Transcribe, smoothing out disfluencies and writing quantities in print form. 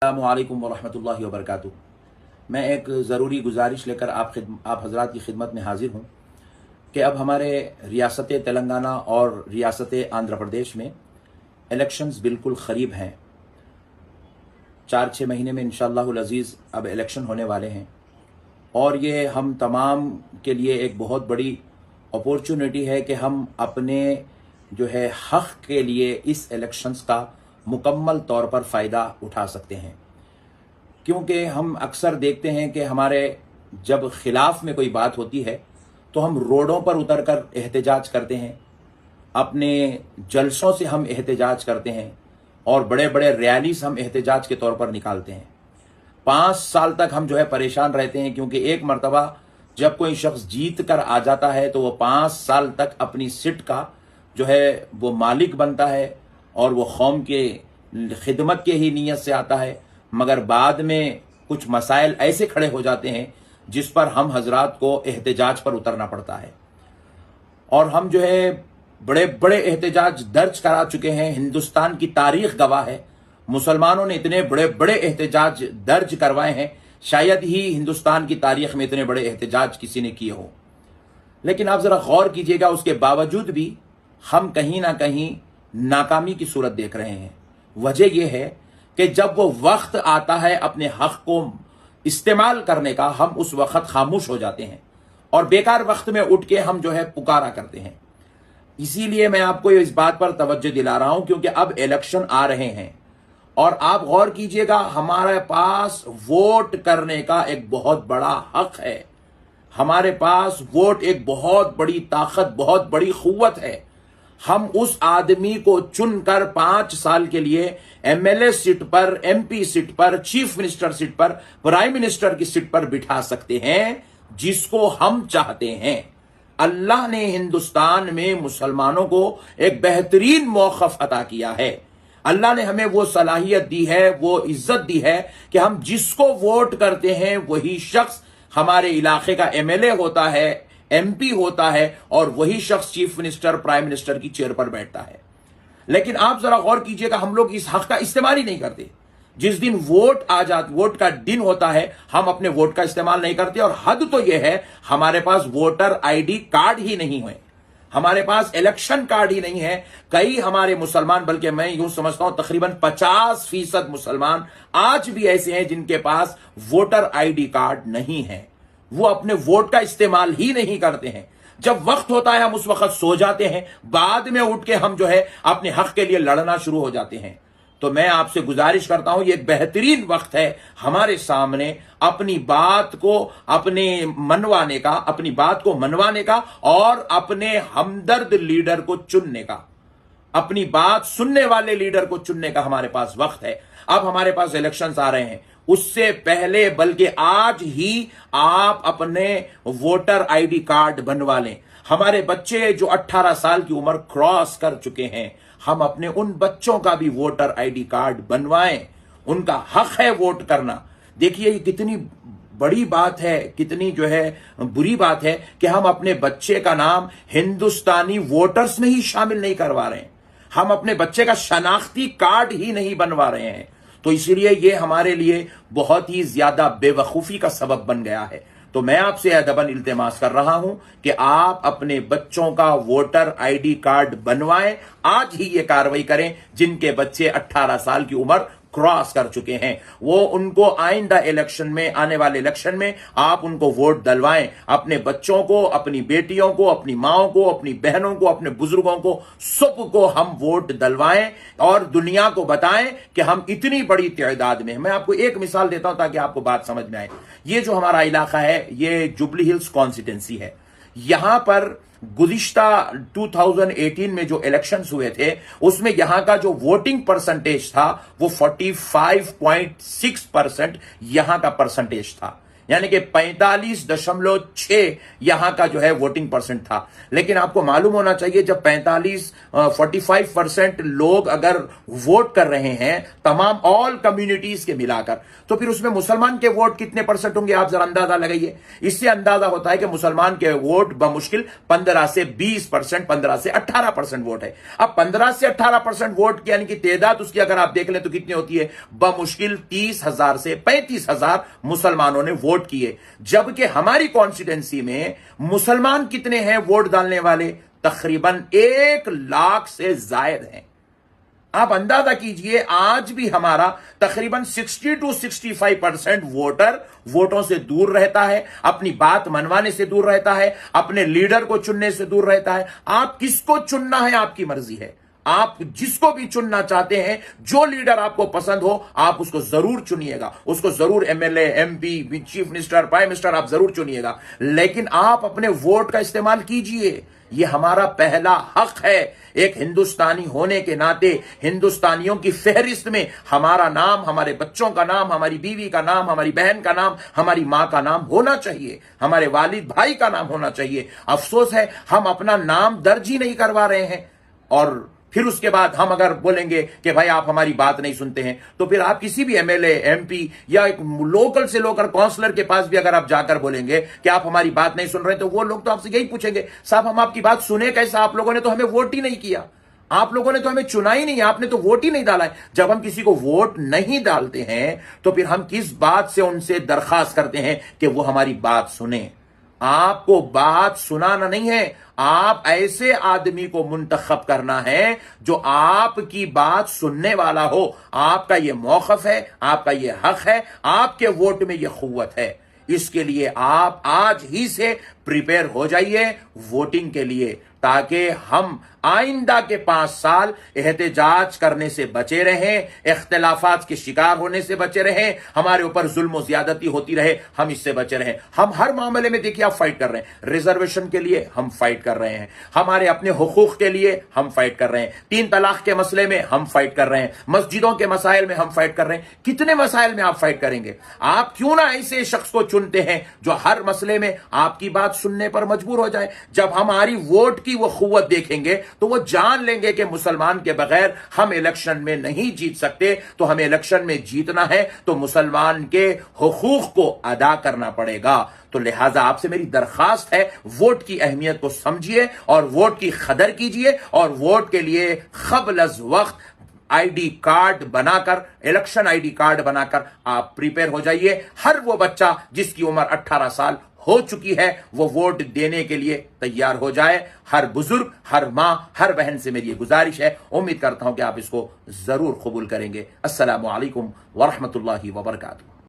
अस्सलामुअलैकुम वरहमतुल्लाहि वबरकातुहू। मैं एक ज़रूरी गुजारिश लेकर आप हज़रात की खिदमत में हाजिर हूँ कि अब हमारे रियासत तेलंगाना और रियासत आंध्र प्रदेश में इलेक्शंस बिल्कुल ख़रीब हैं। 4-6 महीने में इंशाअल्लाहुल अज़ीज़ अब इलेक्शन होने वाले हैं और ये हम तमाम के लिए एक बहुत बड़ी अपॉर्चुनिटी है कि हम अपने जो है हक़ के लिए इस इलेक्शंस का मुकम्मल तौर पर फ़ायदा उठा सकते हैं। क्योंकि हम अक्सर देखते हैं कि हमारे जब खिलाफ में कोई बात होती है तो हम रोडों पर उतरकर एहतजाज करते हैं, अपने जलसों से हम एहतजाज करते हैं और बड़े बड़े रैलीज हम एहतजाज के तौर पर निकालते हैं। 5 साल तक हम जो है परेशान रहते हैं, क्योंकि एक मर्तबा जब कोई शख्स जीत कर आ जाता है तो वो 5 साल तक अपनी सीट का जो है वो मालिक बनता है और वो कौम के खिदमत के ही नीयत से आता है, मगर बाद में कुछ मसाइल ऐसे खड़े हो जाते हैं जिस पर हम हजरात को एहतजाज पर उतरना पड़ता है। और हम जो है बड़े बड़े एहतजाज दर्ज करा चुके हैं। हिंदुस्तान की तारीख गवाह है, मुसलमानों ने इतने बड़े बड़े एहतजाज दर्ज करवाए हैं, शायद ही हिंदुस्तान की तारीख में इतने बड़े एहतजाज किसी ने किए हो। लेकिन आप जरा गौर कीजिएगा, उसके बावजूद भी हम कहीं ना कहीं नाकामी की सूरत देख रहे हैं। वजह यह है कि जब वो वक्त आता है अपने हक को इस्तेमाल करने का, हम उस वक्त खामोश हो जाते हैं और बेकार वक्त में उठ के हम जो है पुकारा करते हैं। इसीलिए मैं आपको इस बात पर तवज्जो दिला रहा हूं, क्योंकि अब इलेक्शन आ रहे हैं और आप गौर कीजिएगा, हमारे पास वोट करने का एक बहुत बड़ा हक है। हमारे पास वोट एक बहुत बड़ी ताकत, बहुत बड़ी कुव्वत है। हम उस आदमी को चुनकर 5 साल के लिए एमएलए सीट पर, एमपी सीट पर, चीफ मिनिस्टर सीट पर, प्राइम मिनिस्टर की सीट पर बिठा सकते हैं जिसको हम चाहते हैं। अल्लाह ने हिंदुस्तान में मुसलमानों को एक बेहतरीन मौक़िफ़ अता किया है। अल्लाह ने हमें वो सलाहियत दी है, वो इज्जत दी है कि हम जिसको वोट करते हैं वही शख्स हमारे इलाके का एमएलए होता है, एमपी होता है और वही शख्स चीफ मिनिस्टर, प्राइम मिनिस्टर की चेयर पर बैठता है। लेकिन आप जरा गौर कीजिएगा, हम लोग इस हक का इस्तेमाल ही नहीं करते। जिस दिन वोट का दिन होता है, हम अपने वोट का इस्तेमाल नहीं करते। और हद तो यह है, हमारे पास वोटर आईडी कार्ड ही नहीं है, हमारे पास इलेक्शन कार्ड ही नहीं है। कई हमारे मुसलमान, बल्कि मैं यूं समझता हूं तकरीबन 50% मुसलमान आज भी ऐसे हैं जिनके पास वोटर आईडी कार्ड नहीं है। वो अपने वोट का इस्तेमाल ही नहीं करते हैं। जब वक्त होता है हम उस वक्त सो जाते हैं, बाद में उठ के हम जो है अपने हक के लिए लड़ना शुरू हो जाते हैं। तो मैं आपसे गुजारिश करता हूं, ये एक बेहतरीन वक्त है हमारे सामने अपनी बात को मनवाने का और अपने हमदर्द लीडर को चुनने का, अपनी बात सुनने वाले लीडर को चुनने का हमारे पास वक्त है। अब हमारे पास इलेक्शंस आ रहे हैं, उससे पहले बल्कि आज ही आप अपने वोटर आईडी कार्ड बनवा लें। हमारे बच्चे जो 18 साल की उम्र क्रॉस कर चुके हैं, हम अपने उन बच्चों का भी वोटर आईडी कार्ड बनवाएं। उनका हक है वोट करना। देखिए ये कितनी बड़ी बात है, कितनी जो है बुरी बात है कि हम अपने बच्चे का नाम हिंदुस्तानी वोटर्स में ही शामिल नहीं करवा रहे हैं, हम अपने बच्चे का शनाख्ती कार्ड ही नहीं बनवा रहे हैं। तो इसीलिए ये हमारे लिए बहुत ही ज्यादा बेवकूफी का सबब बन गया है। तो मैं आपसे अदबन इल्तिमास कर रहा हूं कि आप अपने बच्चों का वोटर आईडी कार्ड बनवाएं। आज ही ये कार्रवाई करें जिनके बच्चे 18 साल की उम्र क्रॉस कर चुके हैं। वो उनको आइंदा इलेक्शन में, आने वाले इलेक्शन में आप उनको वोट दिलवाएं। अपने बच्चों को, अपनी बेटियों को, अपनी माओं को, अपनी बहनों को, अपने बुजुर्गों को, सबको हम वोट दिलवाएं और दुनिया को बताएं कि हम इतनी बड़ी तादाद में। मैं आपको एक मिसाल देता हूं ताकि आपको बात समझ में आए। ये जो हमारा इलाका है, ये जुबली हिल्स कॉन्स्टिट्यूंसी है। यहां पर गुज़िश्ता 2018 में जो इलेक्शंस हुए थे, उसमें यहां का जो वोटिंग परसेंटेज था वो 45.6% यहां का परसेंटेज था। यानी कि 45.6 यहां का जो है वोटिंग परसेंट था। लेकिन आपको मालूम होना चाहिए जब 45% लोग अगर वोट कर रहे हैं तमाम ऑल कम्युनिटीज के मिलाकर, तो फिर उसमें मुसलमान के वोट कितने परसेंट होंगे आप जरा अंदाजा लगाइए। इससे अंदाजा होता है कि मुसलमान के वोट बमुश्किल 15 से 20%, 15 से 18% वोट है। अब 15 से 18% वोट यानी कि तादाद उसकी अगर आप देख लें तो कितनी होती है, बमुश्किल 30,000 से 35,000 मुसलमानों ने वोट किए। जबकि हमारी कॉन्स्टिट्यूंसी में मुसलमान कितने हैं वोट डालने वाले, तकरीबन 1 लाख से जायद हैं। आप अंदाजा कीजिए आज भी हमारा तकरीबन 60 to 65% वोटर वोटों से दूर रहता है, अपनी बात मनवाने से दूर रहता है, अपने लीडर को चुनने से दूर रहता है। आप किसको चुनना है आपकी मर्जी है, आप जिसको भी चुनना चाहते हैं, जो लीडर आपको पसंद हो आप उसको जरूर चुनिएगा, उसको जरूर MLA, MP, chief minister, prime minister आप जरूर चुनिएगा। लेकिन आप अपने वोट का इस्तेमाल कीजिए, यह हमारा पहला हक है। एक हिंदुस्तानी होने के नाते हिंदुस्तानियों की फहरिस्त में हमारा नाम, हमारे बच्चों का नाम, हमारी बीवी का नाम, हमारी बहन का नाम, हमारी मां का नाम होना चाहिए, हमारे वालिद भाई का नाम होना चाहिए। अफसोस है हम अपना नाम दर्ज ही नहीं करवा रहे हैं। और फिर उसके बाद हम अगर बोलेंगे कि भाई आप हमारी बात नहीं सुनते हैं, तो फिर आप किसी भी एमएलए, एमपी या एक लोकल से लोकल काउंसलर के पास भी अगर आप जाकर बोलेंगे कि आप हमारी बात नहीं सुन रहे, तो वो लोग तो आपसे यही पूछेंगे, साहब हम आपकी बात सुने कैसा, आप लोगों ने तो हमें वोट ही नहीं किया, आप लोगों ने तो हमें चुना ही नहीं, आपने तो वोट ही नहीं डाला है। जब हम किसी को वोट नहीं डालते हैं तो फिर हम किस बात से उनसे दरखास्त करते हैं कि वो हमारी बात सुने। आपको बात सुनाना नहीं है, आप ऐसे आदमी को मुंतखब करना है जो आपकी बात सुनने वाला हो। आपका यह मौक़िफ़ है, आपका यह हक है, आपके वोट में यह क़ुव्वत है। इसके लिए आप आज ही से प्रिपेयर हो जाइए वोटिंग के लिए, ताकि हम आइंदा के 5 साल एहतजाज करने से बचे रहें, इख्तिलाफात के शिकार होने से बचे रहें, हमारे ऊपर जुल्म और ज्यादती होती रहे, हम इससे बचे रहें। हम हर मामले में देखिए आप फाइट कर रहे हैं, रिजर्वेशन के लिए हम फाइट कर रहे हैं, हमारे अपने हुकूक के लिए हम फाइट कर रहे हैं, 3 तलाक के मसले में हम फाइट कर रहे हैं, मस्जिदों के मसाइल में हम फाइट कर रहे हैं। कितने मसाइल में आप फाइट करेंगे? आप क्यों ना ऐसे शख्स को चुनते हैं जो हर मसले में आपकी बात सुनने पर मजबूर हो जाए। जब हमारी वोट की वो क़ुव्वत देखेंगे तो वो जान लेंगे कि मुसलमान के बगैर हम इलेक्शन में नहीं जीत सकते, तो हमें इलेक्शन में जीतना है तो मुसलमान के हुकूक को अदा करना पड़ेगा। तो लिहाजा आपसे मेरी दरखास्त है, वोट की अहमियत को समझिए और वोट की कदर कीजिए, और वोट के लिए क़ब्ल अज़ वक्त आईडी कार्ड बनाकर, इलेक्शन आईडी कार्ड बनाकर आप प्रिपेयर हो जाइए। हर वो बच्चा जिसकी उम्र 18 साल हो चुकी है वो वोट देने के लिए तैयार हो जाए। हर बुजुर्ग, हर मां, हर बहन से मेरी ये गुजारिश है। उम्मीद करता हूं कि आप इसको जरूर कबूल करेंगे। अस्सलामु अलैकुम व रहमतुल्लाहि व बरकातुहू।